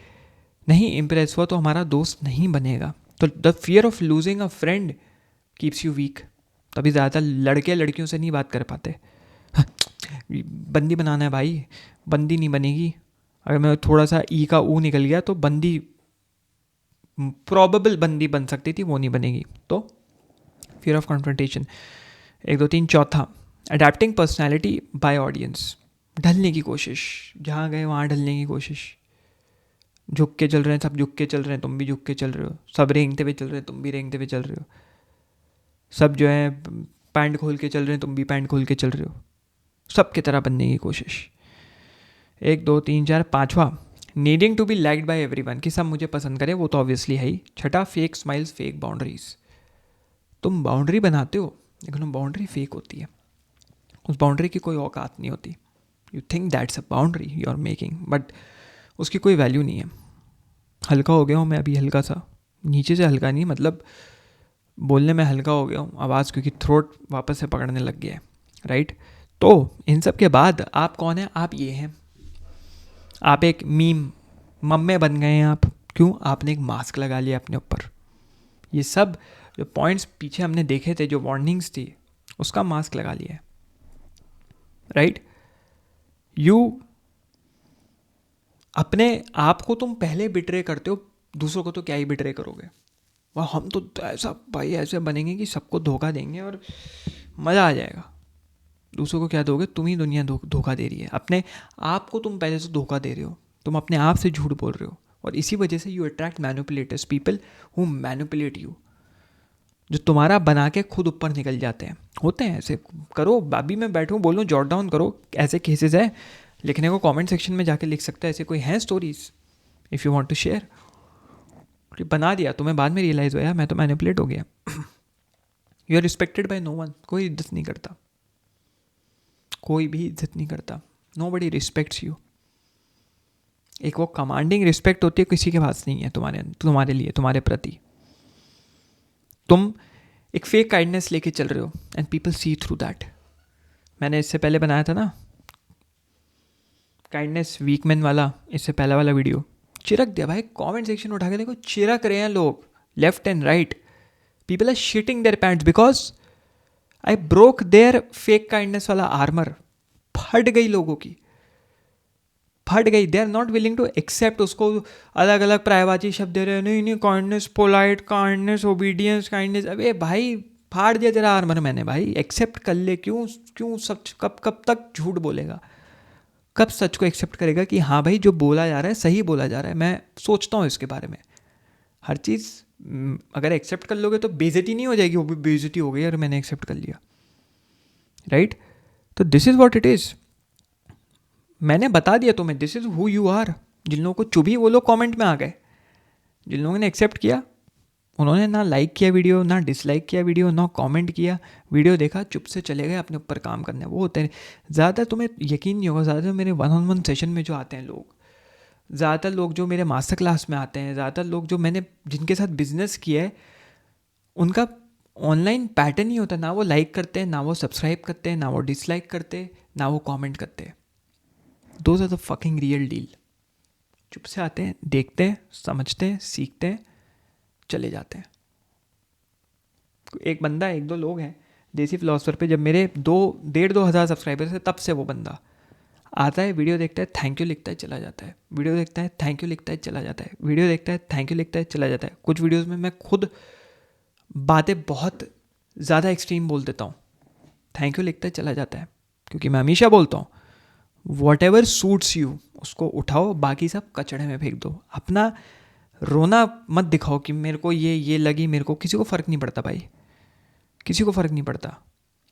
नहीं इम्प्रेस हुआ तो हमारा दोस्त नहीं बनेगा। तो the fear of losing a friend keeps you weak, तभी ज़्यादा लड़के लड़कियों से नहीं बात कर पाते। बंदी बनाना है भाई, बंदी नहीं बनेगी। अगर मैं थोड़ा सा ई का ऊ निकल गया तो बंदी, प्रॉबेबल बंदी बन सकती थी, वो नहीं बनेगी। तो फियर ऑफ कॉन्फ्रंटेशन, 1 2 3। चौथा, अडेप्टिंग पर्सनैलिटी बाय ऑडियंस, ढलने की कोशिश, जहाँ गए वहाँ ढलने की कोशिश। झुक के चल रहे हैं सब, झुक के चल रहे हैं, तुम भी झुक के चल रहे हो, सब रेंगते हुए चल रहे हैं, तुम भी रेंगते हुए चल रहे हो, सब जो है पैंट खोल के चल रहे हैं, तुम भी पैंट खोल के चल रहे हो, सब की तरह बनने की कोशिश। 1 2 3 4। पाँचवा, needing to be liked by everyone, कि सब मुझे पसंद करें, वो तो ऑब्वियसली है ही। छठा, फेक स्माइल्स फेक बाउंड्रीज, तुम बाउंड्री बनाते हो लेकिन वो बाउंड्री फेक होती है, उस बाउंड्री की कोई औकात नहीं होती। You think that's a boundary you are making, but उसकी कोई वैल्यू नहीं है। हल्का हो गया हूँ मैं अभी, हल्का सा, नीचे से हल्का नहीं, मतलब बोलने में हल्का हो गया हूँ आवाज़, क्योंकि थ्रोट वापस से पकड़ने लग गया है, राइट। तो इन सब के बाद आप कौन हैं, आप ये हैं, आप एक मीम मम्मे बन गए हैं आप। क्यों? आपने एक मास्क लगा लिया अपने ऊपर। ये सब जो पॉइंट्स पीछे हमने देखे थे, जो वार्निंग्स थी, उसका मास्क लगा लिया है, राइट। यू अपने आप को तुम पहले बिट्रे करते हो, दूसरों को तो क्या ही बिट्रे करोगे। वह हम तो ऐसा भाई ऐसे बनेंगे कि सबको धोखा देंगे और मज़ा आ जाएगा। दूसरों को क्या दोगे? तुम ही दुनिया धोखा दे रही है, अपने आप को तुम पहले से धोखा दे रहे हो, तुम अपने आप से झूठ बोल रहे हो, और इसी वजह से you attract manipulators, people who manipulate you, जो तुम्हारा बना के खुद ऊपर निकल जाते हैं। होते हैं ऐसे, करो, अभी मैं बैठूँ बोलूँ जॉट डाउन करो, ऐसे केसेस है, लिखने को कमेंट सेक्शन में जाके लिख सकते हैं, ऐसे कोई हैं stories if you want to share. बना दिया, तुम्हें बाद में रियलाइज़ हुआ मैं तो मैनिपुलेट हो गया। You are respected by no one, कोई इज्जत नहीं करता, कोई भी इज्जत नहीं करता, नो बडी रिस्पेक्ट्स यू। एक वो कमांडिंग रिस्पेक्ट होती है, किसी के पास नहीं है तुम्हारे लिए, तुम्हारे प्रति। तुम एक फेक काइंडनेस लेके चल रहे हो and people see through that. मैंने इससे पहले बनाया था ना काइंडनेस वीकमैन वाला, इससे पहला वाला वीडियो, चिरक दिया भाई। कमेंट सेक्शन उठा के देखो, चिरक रहे हैं लोग left and right. People are shitting their pants because I broke their fake kindness वाला आर्मर। फट गई लोगों की, फट गई। They are not willing to accept उसको। अलग अलग प्रायवाची शब्द दे रहे हैं, नहीं kindness, polite kindness, obedience kindness. अबे भाई फाड़ दिया तेरा आर्मर मैंने भाई, एक्सेप्ट कर ले। क्यों सब कब तक झूठ बोलेगा? कब सच को एक्सेप्ट करेगा कि हाँ भाई जो बोला जा रहा है सही बोला जा रहा है, मैं सोचता हूँ इसके बारे में। हर चीज़ अगर एक्सेप्ट कर लोगे तो बेइज्जती नहीं हो जाएगी, वो भी बेइज्जती हो गई और मैंने एक्सेप्ट कर लिया, राइट? तो this is what it is. मैंने बता दिया तुम्हें, this is who you are. जिन लोगों को चुभी वो लोग कमेंट में आ गए, जिन लोगों ने एक्सेप्ट किया उन्होंने ना लाइक किया वीडियो, ना डिसलाइक किया वीडियो, ना कमेंट किया, वीडियो देखा, चुप से चले गए अपने ऊपर काम करने। वो होते हैं ज़्यादातर, तुम्हें यकीन नहीं होगा, ज़्यादातर मेरे 1-on-1 सेशन में जो आते हैं लोग, ज़्यादातर लोग जो मेरे मास्टर क्लास में आते हैं, ज़्यादातर लोग जो मैंने जिनके साथ बिजनेस किया है, उनका ऑनलाइन पैटर्न ही होता है, ना वो लाइक करते हैं, ना वो सब्सक्राइब करते हैं, ना वो डिसलाइक करते, ना वो कमेंट करते। Those are the fucking real deal. चुप से आते हैं, देखते हैं, समझते हैं, सीखते हैं, चले जाते हैं। एक बंदा, एक दो लोग हैं देसी फिलोसफर पे, जब मेरे 2,500-2 हज़ार सब्सक्राइबर्स थे तब से वो बंदा आता है, वीडियो देखता है, थैंक यू लिखता है, चला जाता है, वीडियो देखता है, थैंक यू लिखता है, चला जाता है, वीडियो देखता है, थैंक यू लिखता है, चला जाता है। कुछ वीडियोस में मैं खुद बातें बहुत ज़्यादा एक्सट्रीम बोल देता हूँ, थैंक यू लिखता है, चला जाता है, क्योंकि मैं हमेशा बोलता हूँ वॉट एवर सूट्स यू उसको उठाओ, बाकी सब कचड़े में फेंक दो। अपना रोना मत दिखाओ कि मेरे को ये लगी, मेरे को, किसी को फ़र्क नहीं पड़ता भाई, किसी को फ़र्क नहीं पड़ता।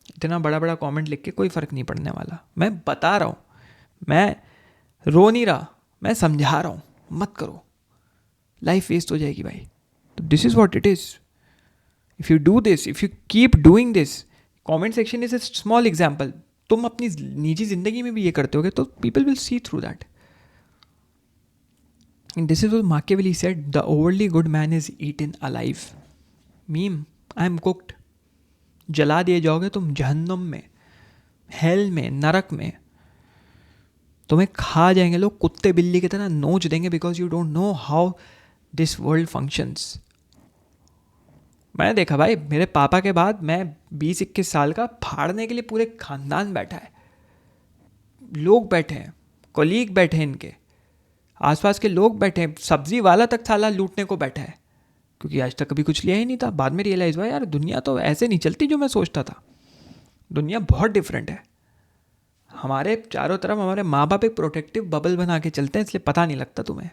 इतना बड़ा बड़ा कमेंट लिख के कोई फ़र्क नहीं पड़ने वाला। मैं बता रहा हूँ, मैं रो नहीं रहा, मैं समझा रहा हूँ, मत करो, लाइफ वेस्ट हो जाएगी भाई। तो this is what it is. If you do this, if you keep doing this, comment section is a small example. तुम अपनी निजी ज़िंदगी में भी ये करते होगे तो people will see through that. And this is what Machiavelli said, the overly good man is eaten alive. Meme, I am cooked. जला दिए जाओगे तुम जहन्नम में, हेल में, नरक में। तुम्हें खा जाएंगे लोग, कुत्ते बिल्ली की तरह नोच देंगे, because you don't know how this world functions. मैंने देखा भाई, मेरे पापा के बाद मैं 20-21 साल का, फाड़ने के लिए पूरे खानदान बैठा है, लोग बैठे हैं, कोलीग बैठे हैं, इनके आसपास के लोग बैठे हैं, सब्जी वाला तक साला लूटने को बैठा है, क्योंकि आज तक कभी कुछ लिया ही नहीं था। बाद में रियलाइज़ हुआ यार दुनिया तो ऐसे नहीं चलती जो मैं सोचता था, दुनिया बहुत डिफरेंट है। हमारे चारों तरफ हमारे माँ बाप एक प्रोटेक्टिव बबल बना के चलते हैं, इसलिए पता नहीं लगता तुम्हें।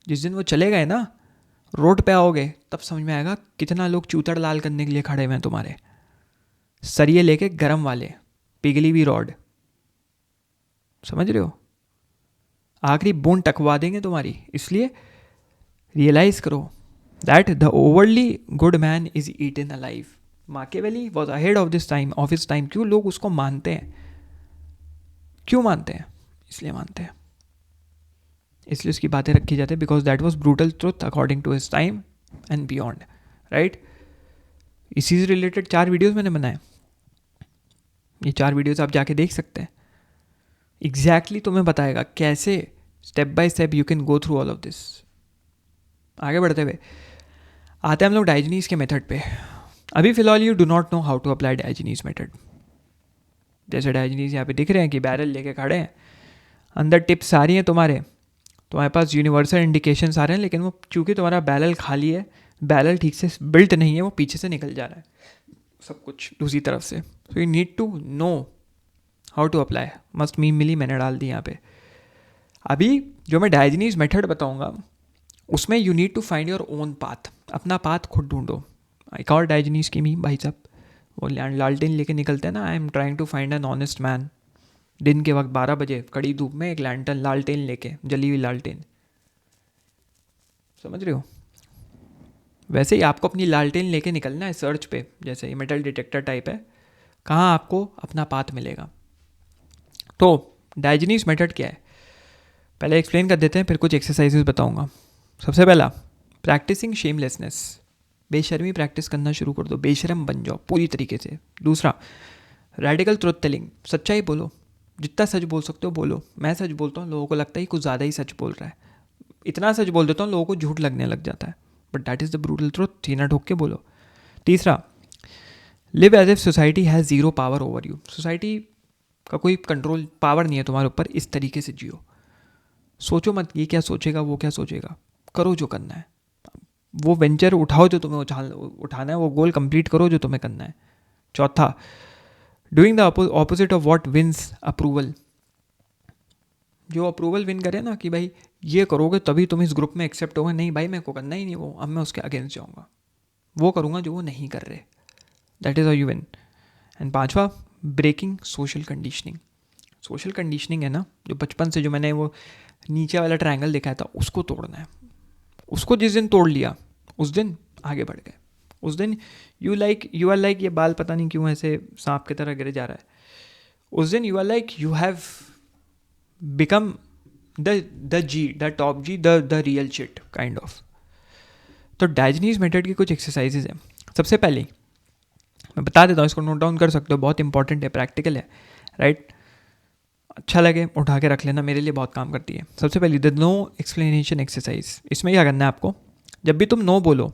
जिस दिन वो चले गए ना, रोड पे आओगे तब समझ में आएगा कितना लोग चूतड़ लाल करने के लिए खड़े हुए हैं तुम्हारे, सरिये लेके गरम वाले, पिघली हुई रॉड, समझ रहे हो, आखिरी बूंद टकवा देंगे तुम्हारी। इसलिए रियलाइज करो that the overly good man is eaten alive. Machiavelli was ahead of this time, of his time. क्यों लोग उसको मानते हैं, क्यों मानते हैं? इसलिए मानते हैं, इसलिए उसकी बातें रखी जाती है, because that was brutal truth according to his time and beyond, right? इसी से रिलेटेड 4 वीडियोज़ मैंने बनाए, ये 4 वीडियोज़ आप जाके देख सकते हैं। एग्जैक्टली तुम्हें बताएगा कैसे step by step you can go through all of this. आगे बढ़ते हुए आते हैं हम लोग डायोजनीज के मेथड पे। अभी फिलहाल you do not know how to apply Diogenes method. जैसे डायोजनीज यहाँ पे दिख रहे हैं कि बैरल लेके खड़े हैं, अंदर टिप्स आ रही हैं, तुम्हारे पास यूनिवर्सल इंडिकेशन आ रहे हैं, लेकिन वो चूँकि तुम्हारा बैरल खाली है, बैरल ठीक से बिल्ट नहीं है, वो पीछे से निकल जा रहा है सब कुछ दूसरी तरफ से। So you need to know how to apply. मस्ट मीम मिली मैंने डाल दी यहाँ पे। अभी जो मैं डायोजनीज मेथड बताऊँगा उसमें you need to find your own path, अपना पाथ खुद ढूंढो। एक और डायोजनीज की मीम भाई साहब, वो लालटेन लेके निकलते हैं ना, I am trying to find an honest man. दिन के वक्त 12 बजे कड़ी धूप में एक लैंटर्न, लालटेन लेके, जली हुई लालटेन, समझ रहे हो? वैसे ही आपको अपनी लालटेन लेके निकलना है सर्च पे, जैसे ये मेटल डिटेक्टर टाइप है, कहाँ आपको अपना पाथ मिलेगा। तो डायोजनीज मेथड क्या है पहले एक्सप्लेन कर देते हैं, फिर कुछ एक्सरसाइजेस बताऊंगा। सबसे पहला, प्रैक्टिसिंग शेमलेसनेस, बेशर्मी प्रैक्टिस करना शुरू कर दो, बेशरम बन जाओ पूरी तरीके से। दूसरा, रेडिकल ट्रुथ टेलिंग, सच्चाई बोलो, जितना सच बोल सकते हो बोलो। मैं सच बोलता हूँ, लोगों को लगता है कुछ ज़्यादा ही सच बोल रहा है, इतना सच बोल देता हूँ लोगों को झूठ लगने लग जाता है, but that is the brutal truth, सीना ठोक के बोलो। तीसरा, live as if society has zero power over you, society का कोई कंट्रोल पावर नहीं है तुम्हारे ऊपर, इस तरीके से जियो। सोचो मत ये क्या सोचेगा, वो क्या सोचेगा, करो जो करना है, वो वेंचर उठाओ जो तुम्हें उठाना है, वो गोल कंप्लीट करो जो तुम्हें करना है। चौथा, doing the opposite of what wins approval, जो अप्रूवल विन करे ना कि भाई ये करोगे तभी तुम इस ग्रुप में एक्सेप्ट होगे, नहीं भाई मेरे को करना ही नहीं वो, अब मैं उसके अगेंस्ट जाऊँगा, वो करूँगा जो वो नहीं कर रहे। That is how you win. And पांचवा, breaking social conditioning. Social conditioning है ना, जो बचपन से जो मैंने वो नीचे वाला ट्रायंगल दिखाया था उसको तोड़ना है। उसको जिस दिन तोड़ लिया उस दिन आगे बढ़ गए। उस दिन यू आर लाइक, ये बाल पता नहीं क्यों ऐसे सांप की तरह गिरे जा रहा है, उस दिन you are like you have become the top G, the real shit kind of. तो डायजनीज मेथड की कुछ एक्सरसाइजेज हैं। सबसे पहले मैं बता देता हूँ, इसको नोट डाउन कर सकते हो, बहुत इंपॉर्टेंट है, प्रैक्टिकल है, राइट। अच्छा लगे उठा के रख लेना, मेरे लिए बहुत काम करती है। सबसे पहले द नो एक्सप्लेनेशन एक्सरसाइज। इसमें क्या करना है आपको, जब भी तुम नो बोलो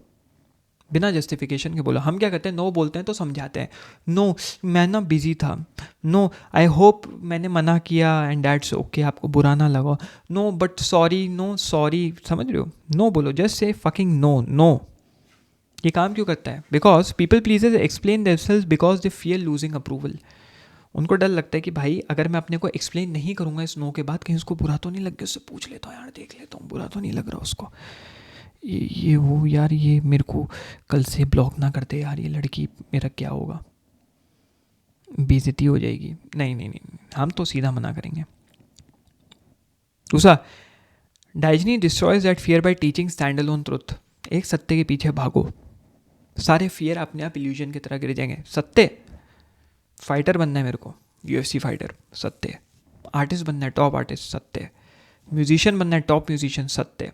बिना जस्टिफिकेशन के बोलो। हम क्या करते हैं, नो बोलते हैं तो समझाते हैं, नो मैं ना बिजी था, नो आई होप मैंने मना किया एंड दैट्स ओके, आपको बुरा ना लगा, no but sorry, no sorry, समझ रहे हो। नो बोलो, just say fucking no. No ये काम क्यों करता है, because people pleases explain themselves because they fear losing approval. उनको डर लगता है कि भाई अगर मैं अपने को एक्सप्लेन नहीं करूँगा इस नो के बाद, कहीं उसको बुरा तो नहीं लग गया, उससे पूछ लेता हूँ यार, देख लेता हूँ बुरा तो नहीं लग रहा उसको, ये वो यार, ये मेरे को कल से ब्लॉक ना करते यार, ये लड़की, मेरा क्या होगा, बेइज्जती हो जाएगी, नहीं नहीं नहीं, हम तो सीधा मना करेंगे। दूसरा, Diogenes destroys that fear by teaching stand alone truth. एक सत्य के पीछे भागो, सारे फियर अपने आप इल्यूजन की तरह गिर जाएंगे। सत्य, फाइटर बनना है मेरे को, UFC फाइटर, सत्य। आर्टिस्ट बनना है, टॉप आर्टिस्ट, सत्य। म्यूजिशियन बनना है, टॉप म्यूजिशियन, सत्य।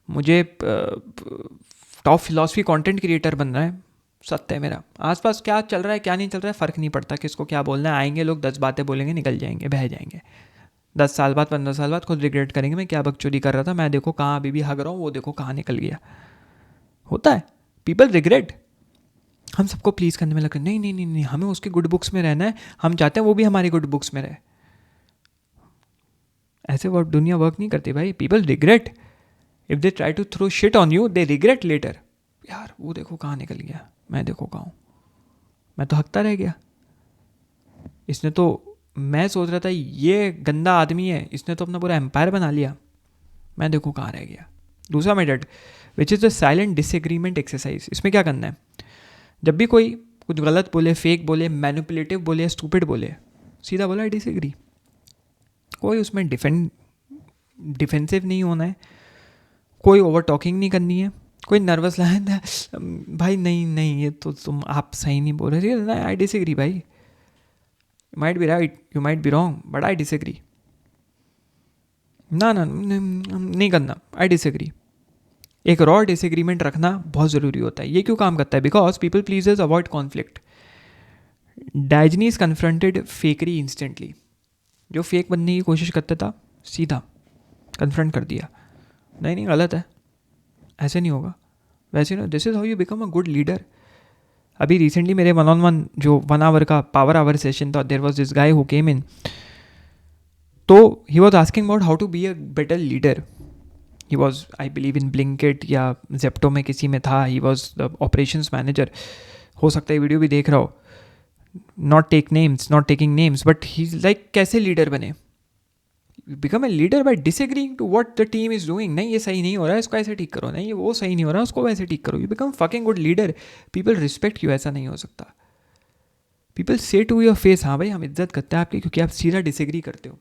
मुझे टॉप फिलॉसफी कंटेंट क्रिएटर बनना है, सत्य है मेरा। आसपास क्या चल रहा है क्या नहीं चल रहा है फ़र्क नहीं पड़ता, किसको क्या बोलना है, आएंगे लोग 10 बातें बोलेंगे, निकल जाएंगे, बह जाएंगे। 10 साल बाद 15 साल बाद खुद रिग्रेट करेंगे, मैं क्या बकचोदी कर रहा था, मैं देखो कहाँ अभी भी हग रहा हूँ, वो देखो कहाँ निकल गया। होता है, पीपल रिग्रेट। हम सबको प्लीज़ करने में लगे, नहीं नहीं नहीं नहीं, हमें उसके गुड बुक्स में रहना है, हम चाहते हैं वो भी हमारी गुड बुक्स में रहे। ऐसे वर्क दुनिया वर्क नहीं करती भाई। People regret if they try to throw shit on you, they regret later, यार वो देखो कहाँ निकल गया, मैं देखो कहाँ हूँ, मैं तो हकता रह गया, इसने तो, मैं सोच रहा था ये गंदा आदमी है, इसने तो अपना पूरा एम्पायर बना लिया, मैं देखो कहाँ रह गया। दूसरा method which is the silent disagreement exercise. इसमें क्या करना है, जब भी कोई कुछ गलत बोले, फेक बोले, मैनिपुलेटिव बोले, स्टूपिड बोले, सीधा बोला आई डिसएग्री। कोई उसमें डिफेंसिव नहीं होना है, कोई ओवर टॉकिंग नहीं करनी है, कोई नर्वस लाइन भाई नहीं नहीं ये तो तुम आप सही नहीं बोल रहे, ना आई डिसएग्री भाई, you might be right, you might be wrong, but I disagree. ना ना नहीं करना, आई डिसएग्री। एक रॉ डिसएग्रीमेंट रखना बहुत ज़रूरी होता है। ये क्यों काम करता है, because people pleasers avoid conflict. Diogenes confronted fakery instantly. जो फेक बनने की कोशिश करता था, सीधा कन्फ्रंट कर दिया, नहीं नहीं गलत है, ऐसे नहीं होगा, वैसे नहीं, this is how you become a good leader. अभी रिसेंटली मेरे 1-on-1 जो 1 आवर का पावर आवर सेशन था, there was this guy who came in, तो he was asking about how to be a better leader. He was I believe in Blinkit या जेप्टो में किसी में था, he was the operations manager, हो सकता है वीडियो भी देख रहा हो, not taking names, but he is like कैसे लीडर बने, become a leader by disagreeing to what the team is doing. नहीं ये सही नहीं हो रहा है, इसको ऐसे ठीक करो, नहीं ये वो सही नहीं हो रहा है, उसको वैसे ठीक करो, you become fucking good leader. People respect you, ऐसा नहीं हो सकता। पीपल से टू योर फेस, हाँ भाई हम इज्जत करते हैं आपकी, क्योंकि आप सीधा डिसएग्री करते हो।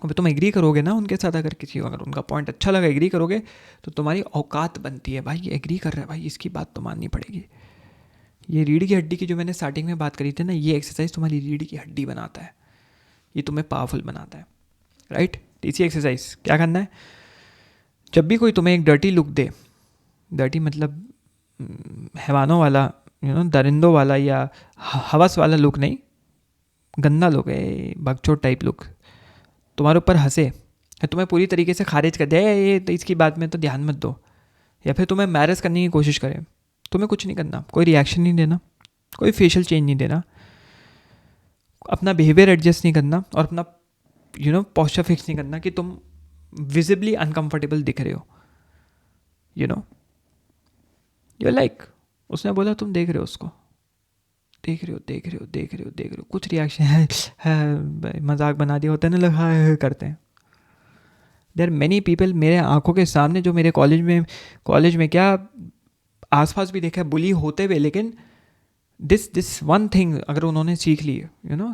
अब तुम एग्री करोगे ना उनके साथ, अगर किसी को अगर उनका पॉइंट अच्छा लगा, एग्री करोगे तो तुम्हारी औकात बनती है, भाई ये एग्री कर रहा है, भाई इसकी बात तो माननी पड़ेगी। ये रीढ़ की हड्डी की जो मैंने स्टार्टिंग में बात करी थी ना, ये एक्सरसाइज तुम्हारी रीढ़ की हड्डी बनाता है, ये तुम्हें पावरफुल बनाता है, राइट। तीसरी एक्सरसाइज क्या करना है, जब भी कोई तुम्हें एक डर्टी लुक दे, डर्टी मतलब हैवानों वाला, दरिंदों वाला या हवस वाला लुक नहीं, गंदा लुक है, बकचोद टाइप लुक, तुम्हारे ऊपर हंसे, या तुम्हें पूरी तरीके से खारिज कर दे, ये तो इसकी बात में तो ध्यान मत दो, या फिर तुम्हें मैरेज करने की कोशिश करे, तुम्हें कुछ नहीं करना, कोई रिएक्शन नहीं देना, कोई फेशियल चेंज नहीं देना, अपना बिहेवियर एडजस्ट नहीं करना, और अपना पोस्चर फिक्स नहीं करना कि तुम विजिबली अनकंफर्टेबल दिख रहे हो, यू लाइक, उसने बोला तुम देख रहे हो उसको, देख रहे हो देख रहे हो देख रहे हो देख रहे हो, कुछ रिएक्शन है मजाक बना दिया होता है ना, लगा करते हैं. देर मैनी पीपल मेरे आंखों के सामने जो मेरे कॉलेज में क्या आसपास भी देखा बुली होते हुए, लेकिन दिस वन थिंग अगर उन्होंने सीख ली, you know,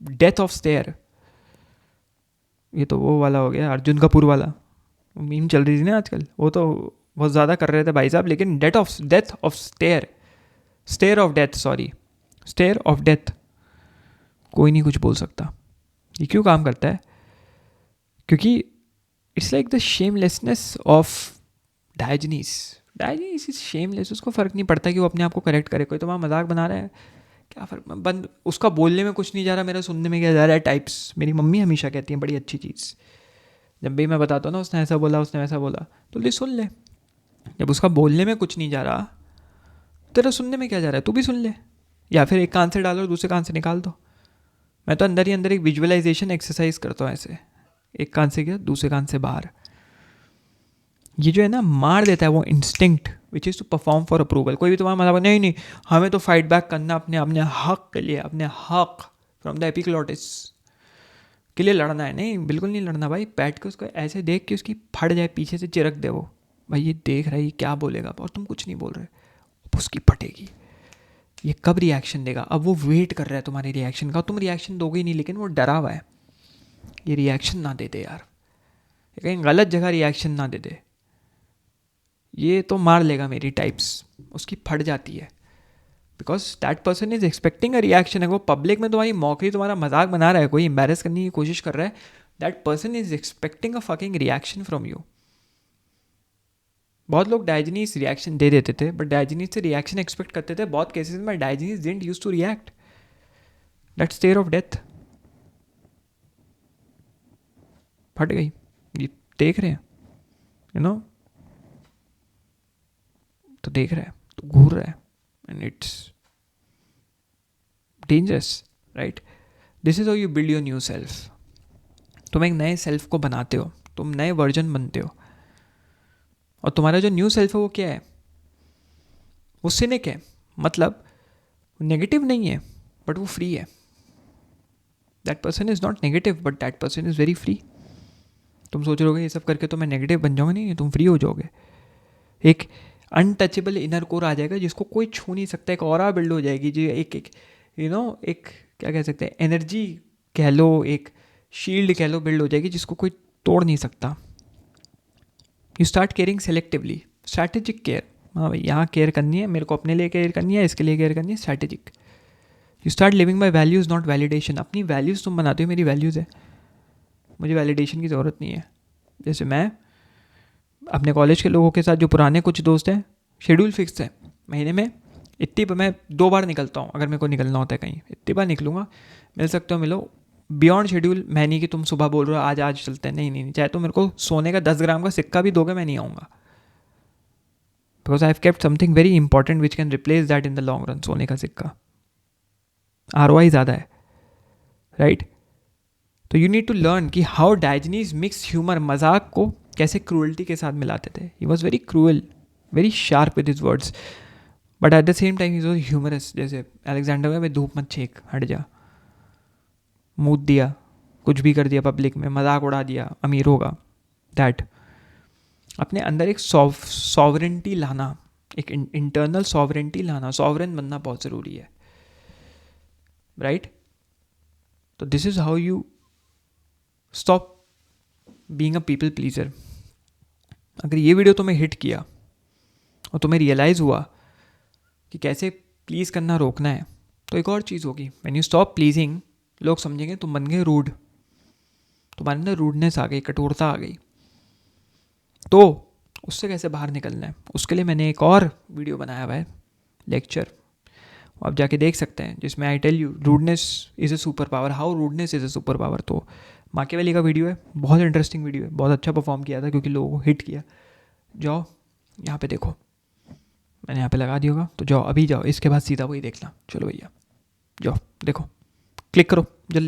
death of stare. ये तो वो वाला हो गया अर्जुन कपूर वाला मीम चल रही थी ना आजकल, वो तो बहुत ज़्यादा कर रहे थे भाई साहब. लेकिन death of stare of death, sorry, stare of death, कोई नहीं कुछ बोल सकता. ये क्यों काम करता है? क्योंकि it's like the shamelessness of Diogenes. Diogenes is shameless. उसको फ़र्क नहीं पड़ता कि वो अपने आप को करेक्ट करे. कोई तो वहाँ मजाक बना रहा है, क्या फ़र्क, बंद, उसका बोलने में कुछ नहीं जा रहा, मेरा सुनने में क्या जा रहा है. टाइप्स मेरी मम्मी हमेशा कहती हैं, बड़ी अच्छी चीज़, जब भी मैं बताता हूँ ना उसने ऐसा बोला उसने वैसा बोला, तो ले सुन ले. जब उसका बोलने में कुछ नहीं जा रहा, तेरा सुनने में क्या जा रहा है, तू भी सुन ले. या फिर एक कान से डालो और दूसरे कान से निकाल दो. मैं तो अंदर ही अंदर एक विजुअलाइजेशन एक्सरसाइज करता हूँ ऐसे, एक कान से गया दूसरे कान से बाहर. ये जो है ना मार देता है वो instinct which is to perform for approval. कोई भी तुम्हारा मतलब नहीं नहीं हमें तो फाइट बैक करना अपने अपने हक के लिए, अपने हक फ्रॉम द एपिक्लोटिस के लिए लड़ना है. नहीं, बिल्कुल नहीं लड़ना भाई. बैठ के उसको ऐसे देख के उसकी फट जाए, पीछे से चिरक दे वो, भाई ये देख रहा है ये क्या बोलेगा, और तुम कुछ नहीं बोल रहे, उसकी फटेगी. ये कब रिएक्शन देगा? अब वो वेट कर रहा है तुम्हारे रिएक्शन का. तुम रिएक्शन दोगे ही नहीं, लेकिन वो डरा हुआ है ये रिएक्शन ना दे दे यार, ये कहीं गलत जगह रिएक्शन ना दे दे, ये तो मार लेगा मेरी टाइप्स. उसकी फट जाती है because that person is expecting a reaction. है वो पब्लिक में तुम्हारी मौके तुम्हारा मजाक बना रहा है, कोई एम्बेरस करने की कोशिश कर रहा है, that person is expecting a fucking reaction from you. बहुत लोग डायोजनीस रिएक्शन दे देते थे, बट डायोजनीस से रिएक्शन एक्सपेक्ट करते थे. बहुत केसेस में Diogenes didn't use to react. That stare of death. फट गई. ये देख रहे हैं, यू नो, तो देख रहा है, तो घूर रहा है, and it's dangerous, right. This is how you build your new self. तुम एक नए सेल्फ को बनाते हो, तुम नए वर्जन बनते हो, और तुम्हारा जो न्यू सेल्फ है वो क्या है? वो सिनिक है, मतलब नेगेटिव नहीं है बट वो फ्री है. That person is not negative but that person is very free. तुम सोच रहोगे ये सब करके तो मैं नेगेटिव बन जाऊंगा, नहीं, तुम फ्री हो जाओगे. एक अनटचेबल इनर कोर आ जाएगा जिसको कोई छू नहीं सकता. एक ऑरा बिल्ड हो जाएगी जो एक यू नो एक क्या कह सकते हैं, एनर्जी कह लो, एक शील्ड कह लो, बिल्ड हो जाएगी जिसको कोई तोड़ नहीं सकता. You start caring selectively, strategic care. हाँ भाई यहाँ केयर करनी है, मेरे को अपने लिए केयर करनी है, इसके लिए केयर करनी है, strategic. You start living by values not validation. अपनी वैल्यूज़ तुम बनाते हो, मेरी वैल्यूज़ है, मुझे वैलिडेशन की ज़रूरत नहीं है. जैसे मैं अपने कॉलेज के लोगों के साथ जो पुराने कुछ दोस्त हैं, शेड्यूल फिक्स है, महीने में इतनी मैं 2 बार निकलता हूँ. अगर मेरे को निकलना होता है कहीं, इतनी बार निकलूँगा. मिल सकते हो मिलो, बियॉन्ड शेड्यूल. मैं नहीं कि तुम सुबह बोल रहे हो आज चलते हैं, नहीं, चाहे तो मेरे को सोने का 10 ग्राम का सिक्का भी दोगे, मैं नहीं आऊँगा. Because I have kept something very important which can replace that in the long run. सोने का सिक्का ROI ज़्यादा है, राइट. तो यू नीड टू लर्न कि हाउ डायोजनीज मिक्स ह्यूमर, मजाक को कैसे क्रूअल्टी के साथ मिलाते थे. He was very cruel, very sharp with his words, but at the same time he was humorous. जैसे अलेक्जेंडर में, धूप मत छेक, हट जा, मूत दिया, कुछ भी कर दिया पब्लिक में, मजाक उड़ा दिया अमीर होगा. दैट अपने अंदर एक सॉवरेंटी लाना, एक इंटरनल सॉवरेंटी लाना, सॉवरेन बनना बहुत ज़रूरी है, राइट. तो this is how you stop being a people pleaser. अगर ये वीडियो तुम्हें हिट किया और तुम्हें रियलाइज़ हुआ कि कैसे प्लीज़ करना रोकना है, तो एक और चीज़ होगी. व्हेन यू स्टॉप प्लीजिंग, लोग समझेंगे तुम बन गए रूड, तुम्हारे अंदर रूडनेस आ गई, कठोरता आ गई. तो उससे कैसे बाहर निकलना है, उसके लिए मैंने एक और वीडियो बनाया हुआ है, लेक्चर, आप जाके देख सकते हैं, जिसमें I tell you rudeness is a super power, how rudeness is a super power. तो माकियावेली का वीडियो है, बहुत इंटरेस्टिंग वीडियो है, बहुत अच्छा परफॉर्म किया था क्योंकि लोगों को हिट किया. जाओ यहाँ पे देखो, मैंने यहाँ पे लगा दिया होगा, तो जाओ अभी जाओ, इसके बाद सीधा वही देखना. चलो भैया जाओ देखो, क्लिक करो जल्दी.